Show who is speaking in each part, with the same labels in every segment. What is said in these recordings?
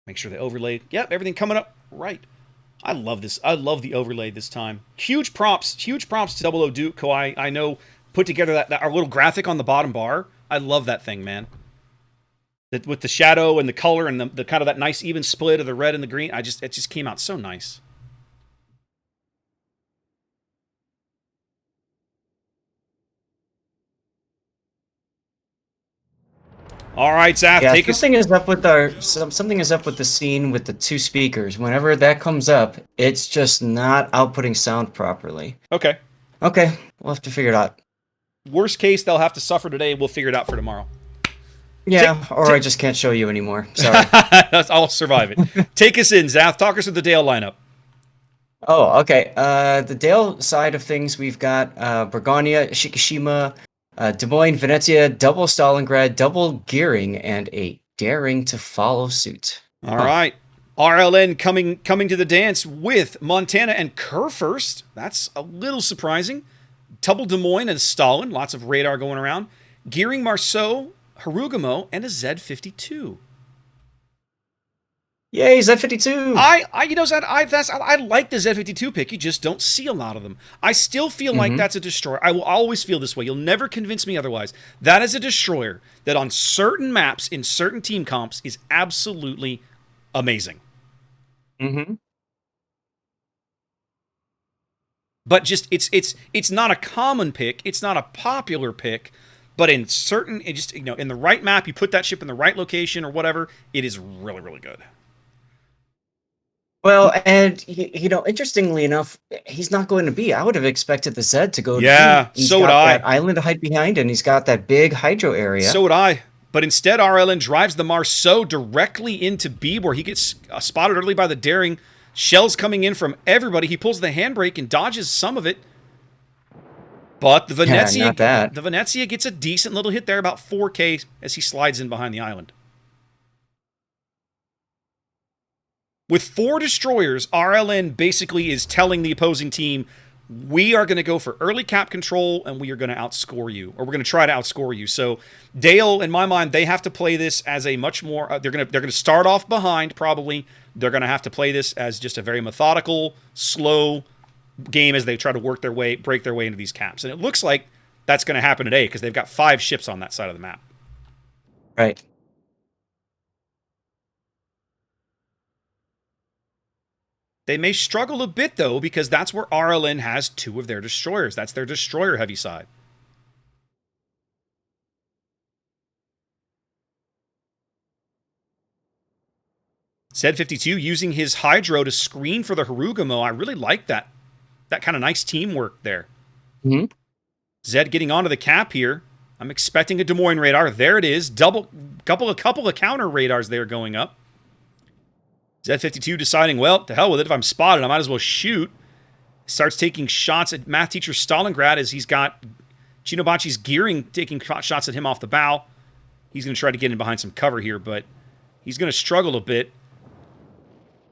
Speaker 1: Make sure they overlaid. Yep, everything coming up right. I love this. I love the overlay this time. Huge props to Double O Duke, who I know put together that our little graphic on the bottom bar. I love that thing, man. With the shadow and the color and the kind of that nice even split of the red and the green. It just came out so nice. All right, Zaf,
Speaker 2: Yeah,
Speaker 1: take us.
Speaker 2: something is up with the scene with the two speakers. Whenever that comes up, it's just not outputting sound properly.
Speaker 1: Okay.
Speaker 2: Okay, we'll have to figure it out.
Speaker 1: Worst case, they'll have to suffer today. We'll figure it out for tomorrow.
Speaker 2: Yeah, I just can't show you anymore. Sorry.
Speaker 1: I'll survive it. Take us in, Zaf. Talk us through the Dale lineup.
Speaker 2: Oh, okay. The Dale side of things, we've got Bergonia, Shikishima, Des Moines, Venezia, double Stalingrad, double Gearing, and a Daring to follow suit.
Speaker 1: All right. RLN coming to the dance with Montana and Kurfürst. That's a little surprising. Double Des Moines and Stalin. Lots of radar going around. Gearing, Marceau, Harugumo, and a Z-52.
Speaker 2: Yay, Z-52!
Speaker 1: I like the Z-52 pick. You just don't see a lot of them. I still feel like that's a destroyer. I will always feel this way. You'll never convince me otherwise. That is a destroyer that on certain maps, in certain team comps, is absolutely amazing. But just it's not a common pick. It's not a popular pick. But in certain, in the right map, you put that ship in the right location or whatever, it is really, really good.
Speaker 2: Well, and interestingly enough, he's not going to be. I would have expected the Z to go.
Speaker 1: Yeah, so would I.
Speaker 2: That island to hide behind, and he's got that big hydro area.
Speaker 1: So would I. But instead, RLN drives the Marceau directly into B, where he gets spotted early by the Daring. Shells coming in from everybody. He pulls the handbrake and dodges some of it. But the Venezia gets a decent little hit there, about 4K, as he slides in behind the island. With 4 destroyers, RLN basically is telling the opposing team, we are going to go for early cap control, and we are going to outscore you, or we're going to try to outscore you. So Dale, in my mind, they have to play this as a much more. They're going to start off behind, probably. They're going to have to play this as just a very methodical, slow game as they try to break their way into these caps. And it looks like that's going to happen today because they've got 5 ships on that side of the map.
Speaker 2: Right.
Speaker 1: They may struggle a bit, though, because that's where RLN has 2 of their destroyers. That's their destroyer-heavy side. Z-52 using his Hydro to screen for the Harugumo. I really like that. That kind of nice teamwork there. Zed getting onto the cap here. I'm expecting a Des Moines radar. There it is. Couple of counter radars there going up. Z-52 deciding, well, to hell with it. If I'm spotted, I might as well shoot. Starts taking shots at math teacher Stalingrad as he's got Chinobachi's Gearing taking shots at him off the bow. He's going to try to get in behind some cover here, but he's going to struggle a bit.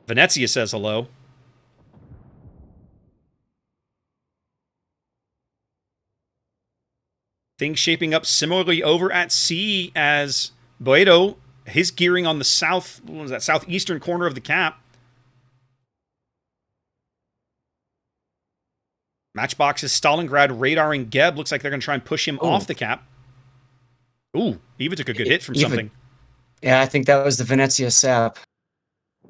Speaker 1: Venezia says hello. Things shaping up similarly over at sea as Boedo, his gearing on the southeastern corner of the cap. Matchbox's Stalingrad radaring Geb. Looks like they're going to try and push him off the cap. Ooh, Eva took a good hit from something.
Speaker 2: Yeah, I think that was the Venezia sap.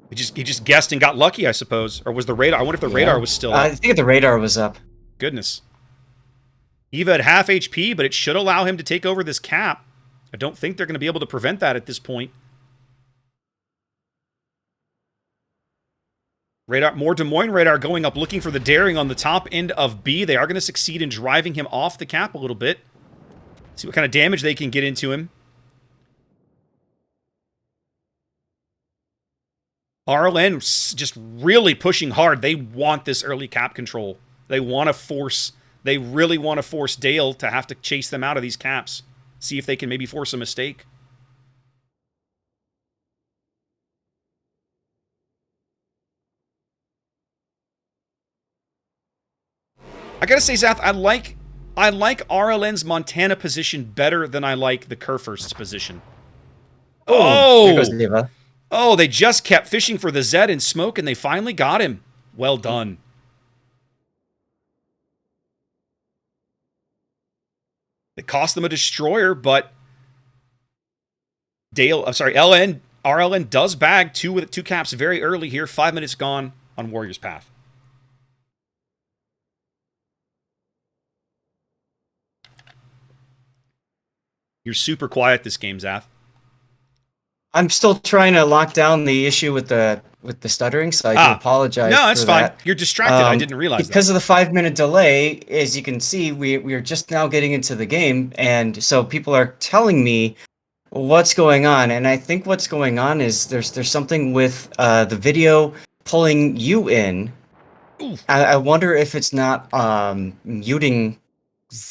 Speaker 1: He just guessed and got lucky, I suppose. Or was the radar? I wonder if the radar was still up.
Speaker 2: I think the radar was up.
Speaker 1: Goodness. Eva at half HP, but it should allow him to take over this cap. I don't think they're going to be able to prevent that at this point. Radar, more Des Moines radar going up, looking for the Daring on the top end of B. They are going to succeed in driving him off the cap a little bit. See what kind of damage they can get into him. RLN just really pushing hard. They want this early cap control. They really want to force Dale to have to chase them out of these caps. See if they can maybe force a mistake. I gotta say, Zath, I like RLN's Montana position better than I like the Kurfürst's position.
Speaker 2: Oh! There goes Neva.
Speaker 1: Oh, they just kept fishing for the Z in smoke, and they finally got him. Well done. It cost them a destroyer, but RLN does bag two caps very early here. 5 minutes gone on Warriors Path. You're super quiet this game, Zath.
Speaker 2: I'm still trying to lock down the issue with the stuttering, so I do apologize.
Speaker 1: No, that's
Speaker 2: for
Speaker 1: fine.
Speaker 2: That.
Speaker 1: You're distracted. I didn't realize
Speaker 2: because
Speaker 1: that.
Speaker 2: of the 5-minute delay. As you can see, we are just now getting into the game, and so people are telling me what's going on, and I think what's going on is there's something with the video pulling you in. I wonder if it's not muting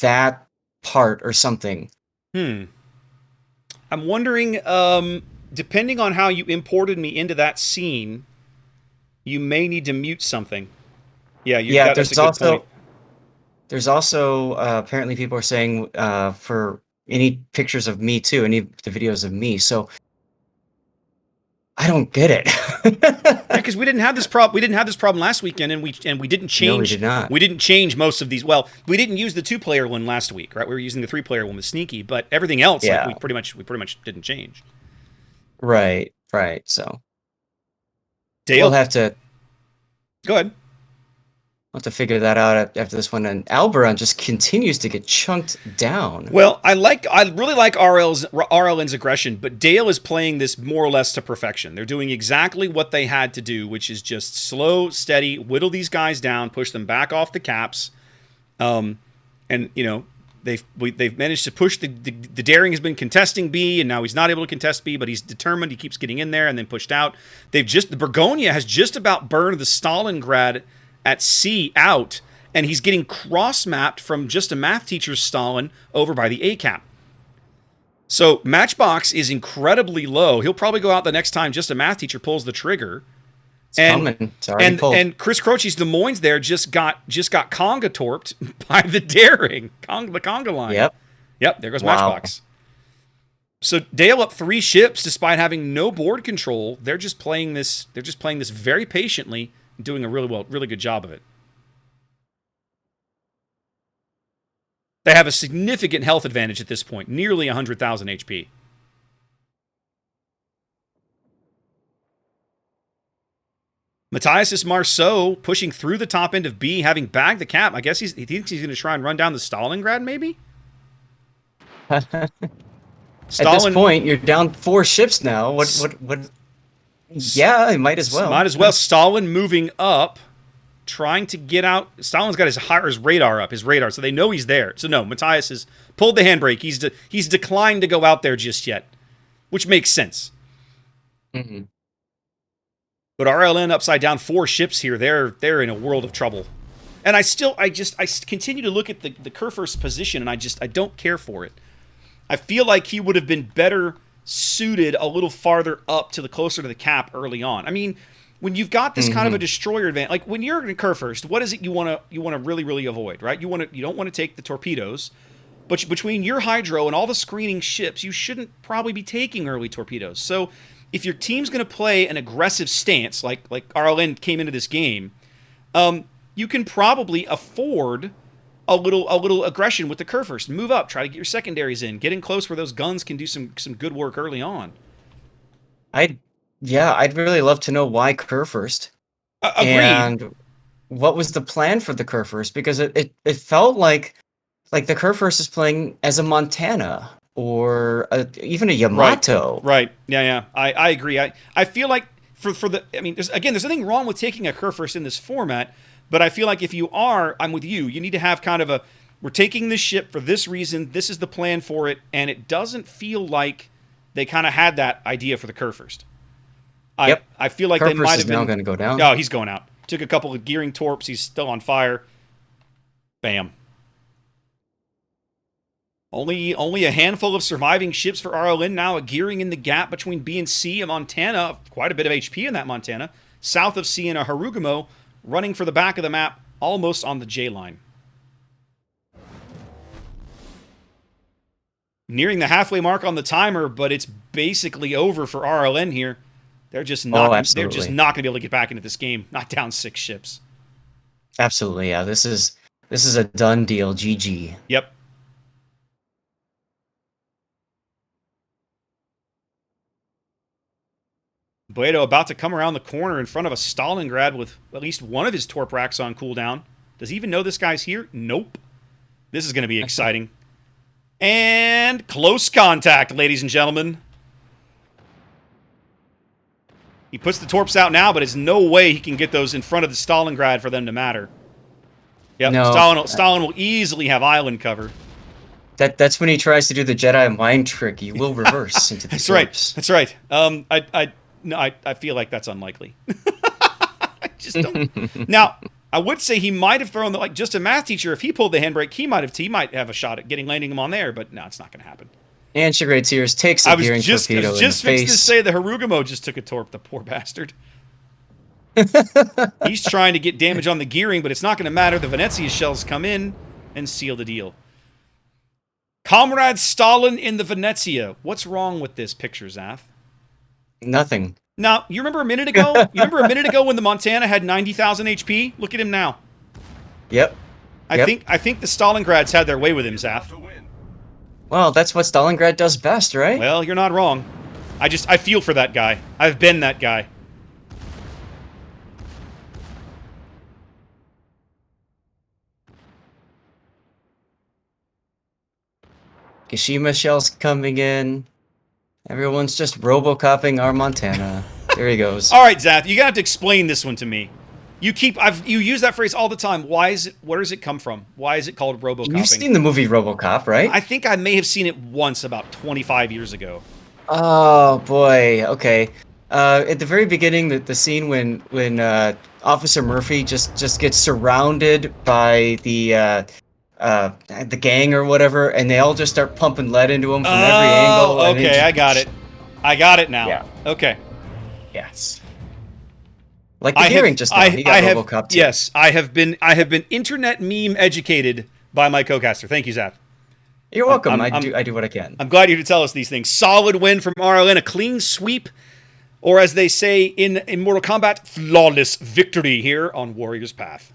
Speaker 2: that part or something.
Speaker 1: I'm wondering, depending on how you imported me into that scene, you may need to mute something. Yeah, that's a good point.
Speaker 2: There's also apparently people are saying for any pictures of me too, any of the videos of me. So I don't get it.
Speaker 1: Because we didn't have this problem. We didn't have this problem last weekend, and we didn't change.
Speaker 2: No, we did not.
Speaker 1: We didn't change most of these. Well, we didn't use the 2-player one last week, right? We were using the 3-player one with Sneaky, but everything else, like, we pretty much didn't change.
Speaker 2: Right. So
Speaker 1: Dale,
Speaker 2: we'll have to
Speaker 1: go ahead.
Speaker 2: We'll have to figure that out after this one. And Alberon just continues to get chunked down.
Speaker 1: Well, I really like RLN's aggression, but Dale is playing this more or less to perfection. They're doing exactly what they had to do, which is just slow, steady, whittle these guys down, push them back off the caps, and they've managed to push the Daring has been contesting B, and now he's not able to contest B, but he's determined. He keeps getting in there and then pushed out. The Bergonia has just about burned the Stalingrad at C out, and he's getting cross-mapped from just a math teacher's Stalin over by the A cap. So Matchbox is incredibly low. He'll probably go out the next time just a math teacher pulls the trigger.
Speaker 2: It's already pulled.
Speaker 1: And Chris Croce's Des Moines there just got conga torped by the Daring, the conga line. Yep. There goes Matchbox. So Dale up 3 ships despite having no board control. They're just playing this. They're just playing this very patiently, doing a really good job of it. They have a significant health advantage at this point, nearly 100,000 HP. Matthias Marceau pushing through the top end of B, having bagged the cap. I guess he thinks he's going to try and run down the Stalingrad, maybe?
Speaker 2: At this point, you're down 4 ships now. What? Yeah, it might as well.
Speaker 1: Might as well. Stalin moving up, trying to get out. Stalin's got his radar up, so they know he's there. So no, Matthias has pulled the handbrake. He's declined to go out there just yet, which makes sense.
Speaker 2: Mm-hmm.
Speaker 1: But RLN upside down 4 ships here. They're in a world of trouble. And I continue to look at the Kurfürst's position, and I don't care for it. I feel like he would have been better suited a little farther up to the closer to the cap early on. I mean, when you've got this kind of a destroyer advantage, like when you're in Kurfürst, what is it you want to really avoid, right? You don't want to take the torpedoes, but between your hydro and all the screening ships, you shouldn't probably be taking early torpedoes. So if your team's going to play an aggressive stance, like RLN came into this game, you can probably afford a little aggression with the Kurfürst. Move up, try to get your secondaries in, get in close where those guns can do some good work early on.
Speaker 2: I'd really love to know why Kurfürst.
Speaker 1: Agreed.
Speaker 2: And what was the plan for the Kurfürst? Because it felt like the Kurfürst is playing as a Montana or even a Yamato.
Speaker 1: Right. Yeah. I agree. I feel like there's nothing wrong with taking a Kurfürst in this format. But I feel like if you are, I'm with you. You need to have kind of we're taking this ship for this reason. This is the plan for it. And it doesn't feel like they kind of had that idea for the Kurfürst.
Speaker 2: Yep.
Speaker 1: I feel like
Speaker 2: Kurfürst
Speaker 1: they might have been.
Speaker 2: Now going to go down.
Speaker 1: No, he's going out. Took a couple of gearing torps. He's still on fire. Bam. Only a handful of surviving ships for RLN now. A gearing in the gap between B and C. A Montana, quite a bit of HP in that Montana. South of C and a Harugumo, running for the back of the map, almost on the J line. Nearing the halfway mark on the timer, but it's basically over for RLN here. They're just
Speaker 2: Oh,
Speaker 1: not. They're just
Speaker 2: absolutely.
Speaker 1: not going to be able to get back into this game. Not down 6 ships.
Speaker 2: Absolutely, yeah. This is a done deal. GG.
Speaker 1: Yep. Boedo about to come around the corner in front of a Stalingrad with at least one of his torp racks on cooldown. Does he even know this guy's here? Nope. This is going to be exciting. And close contact, ladies and gentlemen. He puts the torps out now, but there's no way he can get those in front of the Stalingrad for them to matter. Yep,
Speaker 2: No,
Speaker 1: Stalin will easily have island cover.
Speaker 2: that's when he tries to do the Jedi mind trick. He will reverse into the
Speaker 1: That's right.
Speaker 2: torps.
Speaker 1: That's right. I feel like that's unlikely. I just don't. Now, I would say he might have thrown like just a math teacher. If he pulled the handbrake, he might have a shot at landing him on there. But no, it's not going to happen.
Speaker 2: And Shigrade Tears takes a gearing torpedo in the
Speaker 1: just fixed to
Speaker 2: face.
Speaker 1: say the Harugumo just took a torp. The poor bastard. He's trying to get damage on the gearing, but it's not going to matter. The Venezia shells come in and seal the deal. Comrade Stalin in the Venezia. What's wrong with this picture, Zath?
Speaker 2: Nothing.
Speaker 1: Now, you remember a minute ago? When the Montana had 90,000 HP? Look at him now.
Speaker 2: Yep.
Speaker 1: I think the Stalingrads had their way with him, Zath.
Speaker 2: Well, that's what Stalingrad does best, right?
Speaker 1: Well, you're not wrong. I feel for that guy. I've been that guy.
Speaker 2: Kashima shells coming in. Everyone's just robocopping our Montana. There he goes.
Speaker 1: All right, Zath, you're gonna have to explain this one to me. You use that phrase all the time. Where does it come from? Why is it called robocopping?
Speaker 2: You've seen the movie RoboCop, right?
Speaker 1: I think I may have seen it once about 25 years ago.
Speaker 2: Oh boy. Okay. At the very beginning, the scene when Officer Murphy just gets surrounded by the gang or whatever, and they all just start pumping lead into him from every angle.
Speaker 1: Okay, I got it. I got it now.
Speaker 2: Yeah.
Speaker 1: Okay.
Speaker 2: Yes. Like the gearing just now. He got RoboCop too.
Speaker 1: Yes, I have been internet meme educated by my co-caster. Thank you, Zap.
Speaker 2: You're welcome. I do what I can.
Speaker 1: I'm glad you're here to tell us these things. Solid win from RLN, a clean sweep, or as they say in Mortal Kombat, flawless victory here on Warrior's Path.